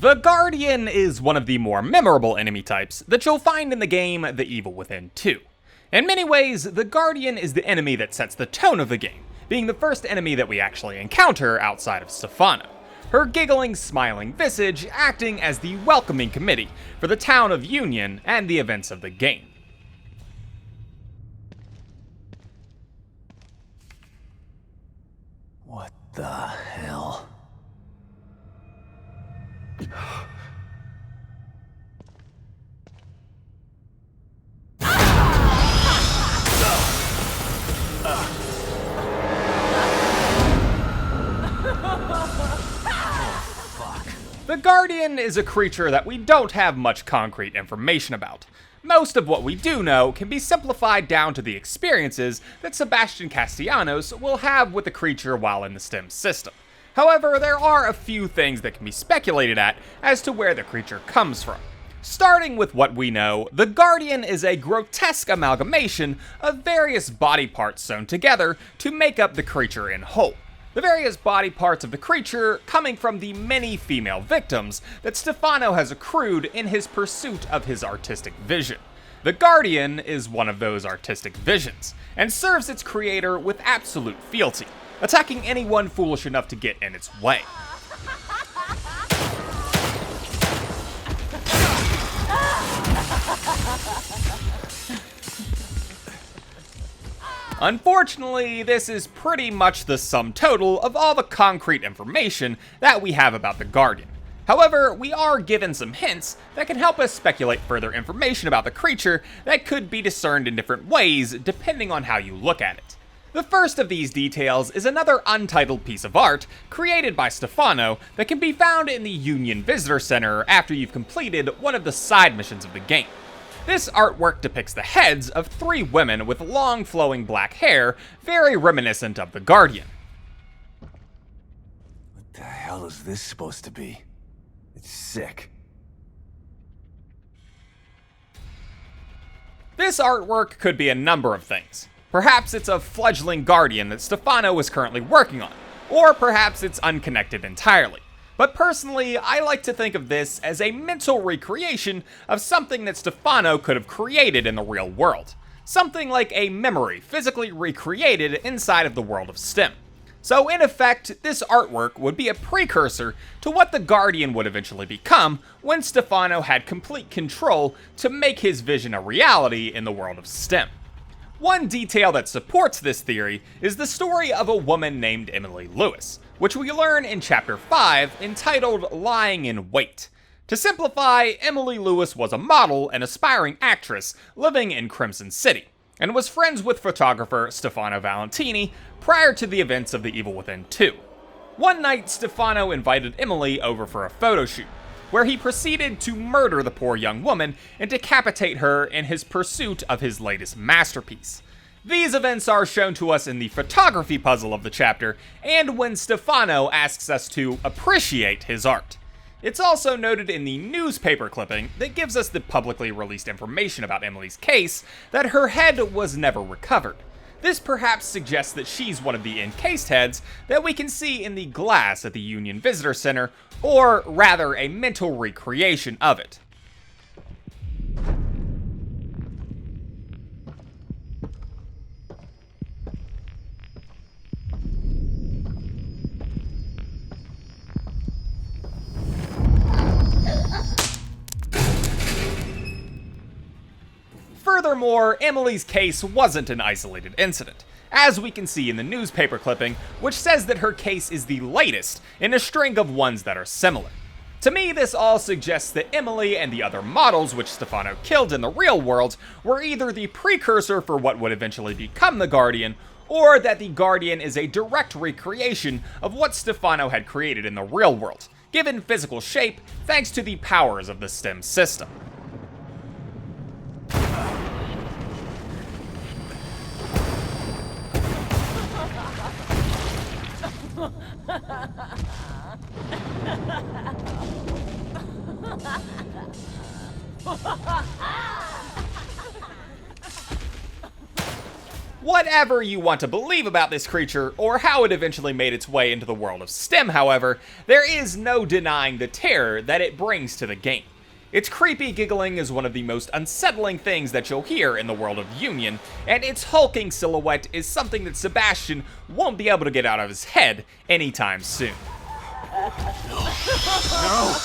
The Guardian is one of the more memorable enemy types that you'll find in the game The Evil Within 2. In many ways, the Guardian is the enemy that sets the tone of the game, being the first enemy that we actually encounter outside of Stefano. Her giggling, smiling visage acting as the welcoming committee for the town of Union and the events of the game. What the hell? The Guardian is a creature that we don't have much concrete information about. Most of what we do know can be simplified down to the experiences that Sebastian Castellanos will have with the creature while in the STEM system. However, there are a few things that can be speculated at as to where the creature comes from. Starting with what we know, the Guardian is a grotesque amalgamation of various body parts sewn together to make up the creature in whole. The various body parts of the creature coming from the many female victims that Stefano has accrued in his pursuit of his artistic vision. The Guardian is one of those artistic visions, and serves its creator with absolute fealty, attacking anyone foolish enough to get in its way. Unfortunately, this is pretty much the sum total of all the concrete information that we have about the Guardian. However, we are given some hints that can help us speculate further information about the creature that could be discerned in different ways depending on how you look at it. The first of these details is another untitled piece of art created by Stefano that can be found in the Union Visitor Center after you've completed one of the side missions of the game. This artwork depicts the heads of 3 women with long flowing black hair, very reminiscent of the Guardian. What the hell is this supposed to be? It's sick. This artwork could be a number of things. Perhaps it's a fledgling Guardian that Stefano is currently working on, or perhaps it's unconnected entirely. But personally, I like to think of this as a mental recreation of something that Stefano could have created in the real world. Something like a memory physically recreated inside of the world of STEM. So in effect, this artwork would be a precursor to what the Guardian would eventually become when Stefano had complete control to make his vision a reality in the world of STEM. One detail that supports this theory is the story of a woman named Emily Lewis, which we learn in Chapter 5, entitled Lying in Wait. To simplify, Emily Lewis was a model and aspiring actress living in Crimson City, and was friends with photographer Stefano Valentini prior to the events of The Evil Within 2. One night, Stefano invited Emily over for a photo shoot, where he proceeded to murder the poor young woman and decapitate her in his pursuit of his latest masterpiece. These events are shown to us in the photography puzzle of the chapter, and when Stefano asks us to appreciate his art. It's also noted in the newspaper clipping that gives us the publicly released information about Emily's case that her head was never recovered. This perhaps suggests that she's one of the encased heads that we can see in the glass at the Union Visitor Center, or rather a mental recreation of it. Furthermore, Emily's case wasn't an isolated incident, as we can see in the newspaper clipping, which says that her case is the latest in a string of ones that are similar. To me, this all suggests that Emily and the other models which Stefano killed in the real world were either the precursor for what would eventually become the Guardian, or that the Guardian is a direct recreation of what Stefano had created in the real world, given physical shape thanks to the powers of the STEM system. Whatever you want to believe about this creature, or how it eventually made its way into the world of STEM, however, there is no denying the terror that it brings to the game. Its creepy giggling is one of the most unsettling things that you'll hear in the world of Union, and its hulking silhouette is something that Sebastian won't be able to get out of his head anytime soon. No!